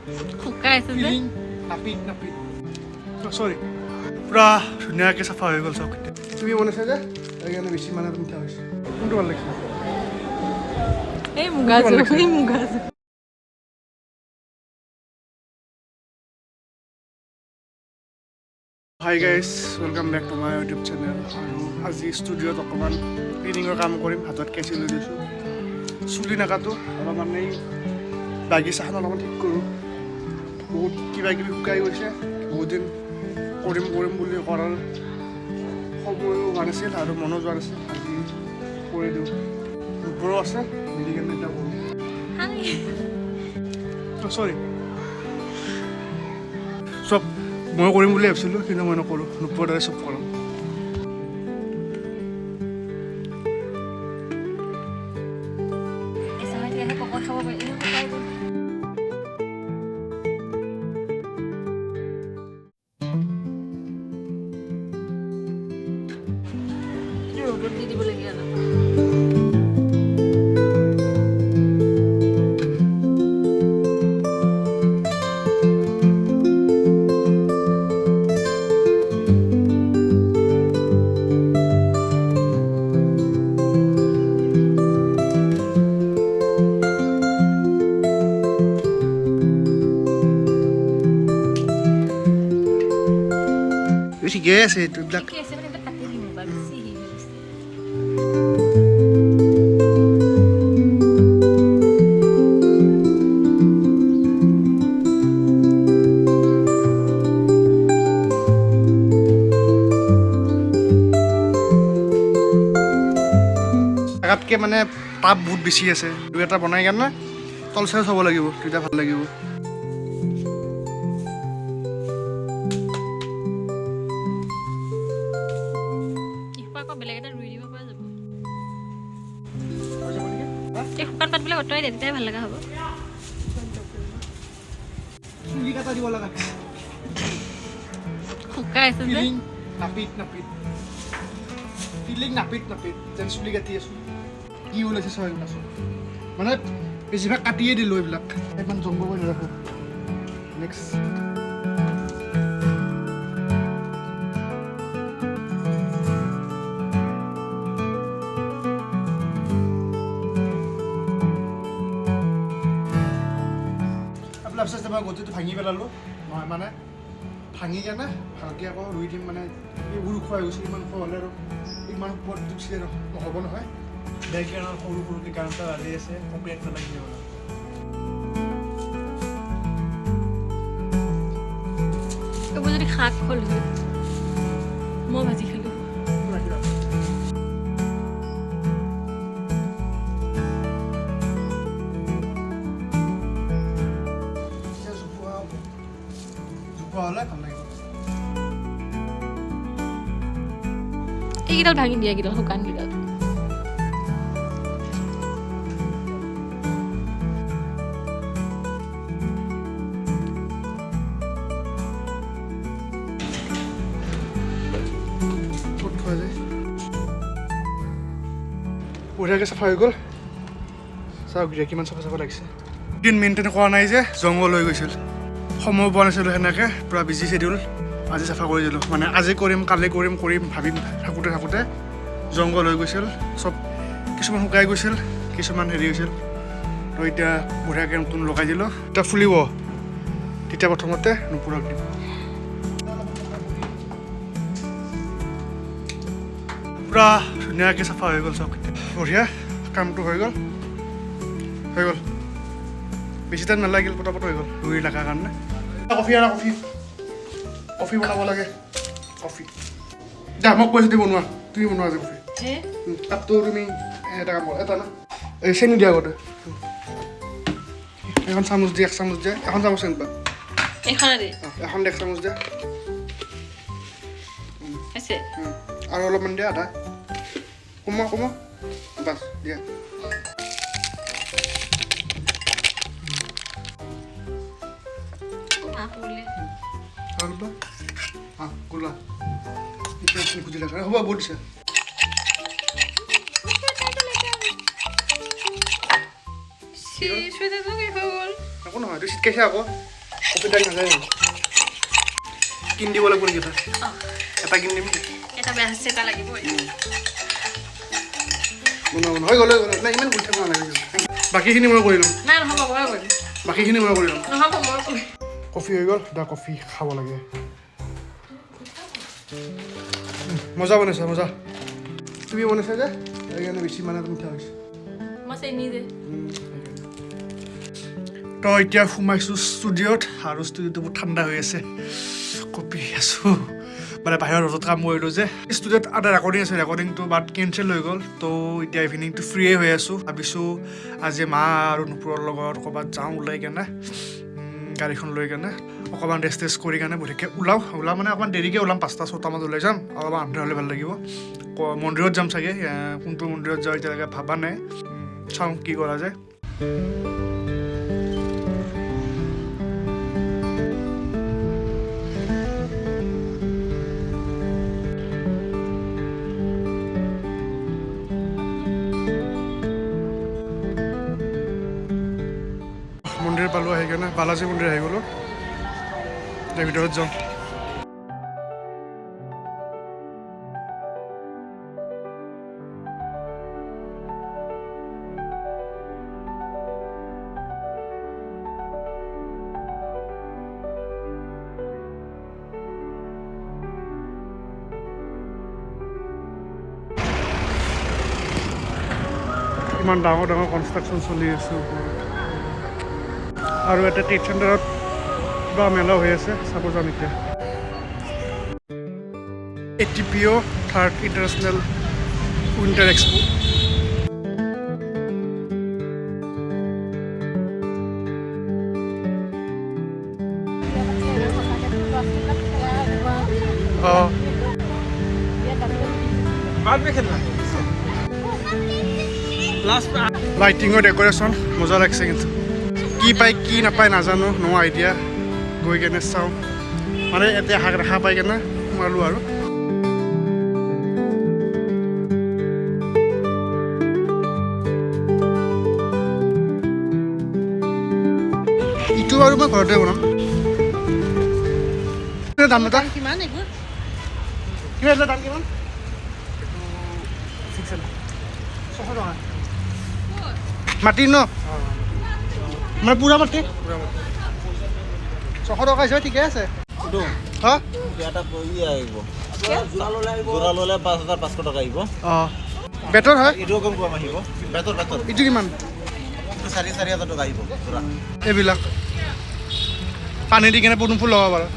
শুকাইছে যে নাপিত সৰি পুৰা ধুনীয়াকৈ চাফা হৈ গ'ল চব তুমি বনাইছা যে সেইকাৰণে বেছি মানে মিঠা হৈছে কোনটো ভাল লাগিছে এই মুগাজু hi guys welcome back to my YouTube channel আৰু আজি ষ্টুডিঅ'ত অকণমান ক্লিনিঙৰ কাম কৰিম হাতত কেঁচি লৈ দিছোঁ চুলি নাকাটো অলপমান এই বাগিচাখন অলপমান ঠিক কৰোঁ বহুত কিবা কিবি শুকাই গৈছে বহুত দিন কৰিম বুলি কৰাৰ সময়ো হোৱা নাছিল আৰু মনো যোৱা নাছিল আজি কৰি দিওঁ দুপৰো আছে মিলি কেনে এতিয়া কৰোঁ চৰি চব মই কৰিম বুলি ভাবিছিলোঁ কিন্তু মই নকৰোঁ নুপুৰৰ দৰে চব কৰোঁ ঠিকে আছে এইবিলাক আগাতকৈ মানে তাপ বহুত বেছি আছে দুই এটা বনাই কেনে তল চাই চাব লাগিব তেতিয়া ভাল লাগিব শুকান পাতবিলাক অঁতৰাই দিয়ে তেতিয়াই ভাল লগা হ'ব চুলি কাটা দিব লগা শুকাইছে যে নাপিত যেন চুলি কাটি আছোঁ কি ওলাইছে চাই ওলাইছোঁ মানে বেছিভাগ কাটিয়ে দিলোঁ এইবিলাক ইমান জম্ব কৰি নাৰাখোঁ নেক্সট মই গতিটো ভাঙি পেলালোঁ মই মানে ভাঙি কেনে ভালকৈ আকৌ ৰুই দিম মানে এইবোৰ ওখ হৈ গৈছে ইমান ওখ হ'লে আৰু ইমান ওপৰত জুচি নহ'ব নহয় বেকগ্ৰাউণ্ডৰ সৰুকৈ গান এটা বাজি আছে কপিৰাইট নালাগি যাব এইবোৰ যদি শাক হ'ল মই ভাজি খালোঁ হ'লে ভাল লাগিব এইকেইডাল ভাঙি দিয়া কেইডাল শুকান কেইডাল বঢ়িয়াকৈ চাফা হৈ গ'ল চাওক দিয়া কিমান চাফা লাগিছে দিন মেইনটেইন কৰা নাই যে জংঘল হৈ গৈছিল সময় পোৱা নাছিলোঁ সেনেকৈ পূৰা বিজি চেডিউল আজি চাফা কৰি দিলোঁ মানে আজি কৰিম কালি কৰিম ভাবি থাকোঁতে জংঘল হৈ গৈছিল চব কিছুমান শুকাই গৈছিল কিছুমান হেৰি হৈছিল তো এতিয়া বঢ়িয়াকৈ নতুন লগাই দিলোঁ এতিয়া ফুলিব তেতিয়া প্ৰথমতে নুপুৰক দিম পূৰা ধুনীয়াকৈ চাফা হৈ গ'ল চব বঢ়িয়া কামটো হৈ গ'ল বেছি টাইম নালাগিল পটাপট হৈ গ'ল ৰুই লগাৰ কাৰণে কফি বনাব লাগে কফি যা মোক কৈছোঁ বনোৱা তুমি বনোৱা যে কফি কাপটো তুমি এটা কাম কৰা এটা না এই চেনি দিয়া আগতে এখন চামুচ দিয়া এক চামুচ দিয়া এখন চামুচ চেনি পা এখন এক চামুচ দিয়া আৰু অলপমান দিয়া আধা কমোৱা বাছ দিয়া গোলা খুজি লাগে হ'ব বহুত দিছে একো নহয় এইটো চিটকাইছে আকৌ কফি টাইম নাযায় কিন দিব লাগিব নেকি এটা কিন দিম এটা বেয়া আছে এটা লাগিব বনোৱা হৈ গ'ল নাই ইমান গুঠি থাকিব নালাগে বাকীখিনি মই কৰি ল'ম নাই নহ'ব মই কৰিম বাকীখিনি মই কৰি ল'ম নহ'ব মই কৰিম কফি হৈ গ'ল দা কফি খাব লাগে মজা বনাইছা মজা তুমি বনাইছা যে সেইকাৰণে বেছি মানে মিঠা হৈছে মই চেনি যে তো এতিয়া সোমাইছোঁ ষ্টুডিঅ'ত আৰু ষ্টুডিঅ'টো বহুত ঠাণ্ডা হৈ আছে কপি আছোঁ মানে বাহিৰৰ ৰ'দত কাম কৰিলোঁ যে ষ্টুডিঅ'ত এটা ৰেকৰ্ডিং আছে ৰেকৰ্ডিংটো বাট কেঞ্চেল হৈ গ'ল তো এতিয়া ইভিনিংটো ফ্ৰীয়ে হৈ আছোঁ ভাবিছোঁ আজি মা আৰু নুপুৰৰ লগত ক'ৰবাত যাওঁ ওলাই কেনে গাড়ীখন লৈ কেনে অকণমান ৰেষ্ট টেষ্ট কৰি কেনে বঢ়িয়াকৈ ওলাওঁ মানে অকণমান দেৰিকৈ ওলাম 5-6টা মানত ওলাই যাম অলপমান আন্ধাৰ হ'লে ভাল লাগিব মন্দিৰত যাম চাগে কোনটো মন্দিৰত যাওঁ এতিয়ালৈকে ভাবা নাই চাওঁ কি কৰা যায় মন্দিৰ পালোঁ আহি কেনে বালাজী মন্দিৰ আহি গ'লোঁ এতিয়া ভিতৰত যাওঁ ইমান ডাঙৰ ডাঙৰ কনষ্ট্ৰাকশ্যন চলি আছে আৰু এটা ট্ৰেড চেণ্টাৰত কিবা মেলা হৈ আছে চাব যাম এতিয়া ATPO 3rd international winter expo লাইটিঙৰ ডেক'ৰেশ্যন মজা লাগিছে কিন্তু কি পায় কি নাপায় নাজানো ন আইডিয়া গৈ কেনে চাওঁ মানে এতিয়া শাক দেখা পাই কেনে সোমালোঁ আৰু ইটো বাৰু মই ঘৰতে বনাম দাম এটা কিমান এইবোৰ কিমান দাম কিমান 600 টকা মাটি ন মানে পুৰা মাটি 600 টকা হৈছে ঠিকে আছে অঁ বেটৰ হয় এইটো কিমান এইবিলাক পানী দি কেনে পদুম ফুল লগাব পাৰা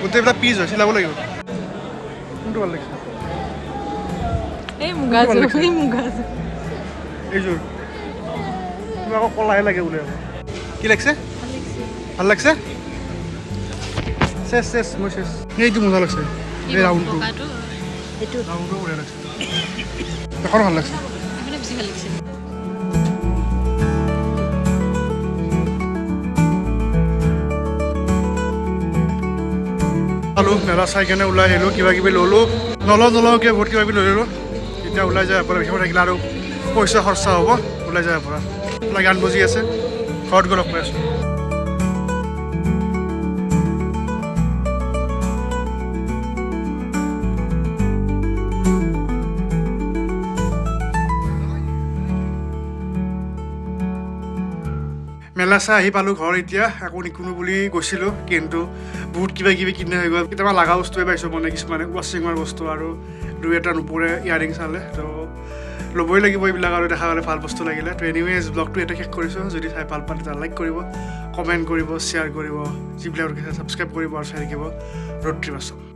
গোটেইবিলাক পিচ হয় চিলাব লাগিব কোনটো ভাল লাগিছে এই মুগাযোৰ এইযোৰ তুমি আকৌ কলাহে লাগে বোলে কি লাগিছে ভাল লাগিছে চেছ মই চেছ এইটো মজা লাগিছে এই ৰাউণ্ডটো ৰাউণ্ডটো বঢ়িয়া লাগিছে এখন ভাল লাগিছে বেছি ভাল লাগিছে মেলা চাই কেনে ওলাই আহিলোঁ কিবা কিবি ল'লোঁ নলওঁকৈ বহুত কিবা কিবি লৈ ল'লোঁ এতিয়া ওলাই যায় পৰা বেছিকৈ থাকিলে আৰু পইচা খৰচা হ'ব ওলাই যায় পৰা গান বজি আছে ঘৰত গৈ লগ পাই আছোঁ মেলা চাই আহি পালোঁ ঘৰ এতিয়া একো নিকিনো বুলি গৈছিলোঁ কিন্তু বহুত কিবা কিবি কিনা হৈ গ'ল কেতিয়াবা লগা বস্তুৱে পাইছোঁ মানে কিছুমানে ৱাশ্বিঙৰ বস্তু আৰু দুই এটা নুপুৰে ইয়াৰিং চালে তো ল'বই লাগিব এইবিলাক আৰু দেখা পালে ভাল বস্তু লাগিলে তো এনিৱেজ ব্লগটো এটা শেষ কৰিছোঁ যদি চাই ভাল পালে লাইক কৰিব কমেণ্ট কৰিব শ্বেয়াৰ কৰিব যিবিলাক ছাবস্ক্ৰাইব কৰিব আৰু চাই থাকিব ৰোড ট্ৰিপ আছোঁ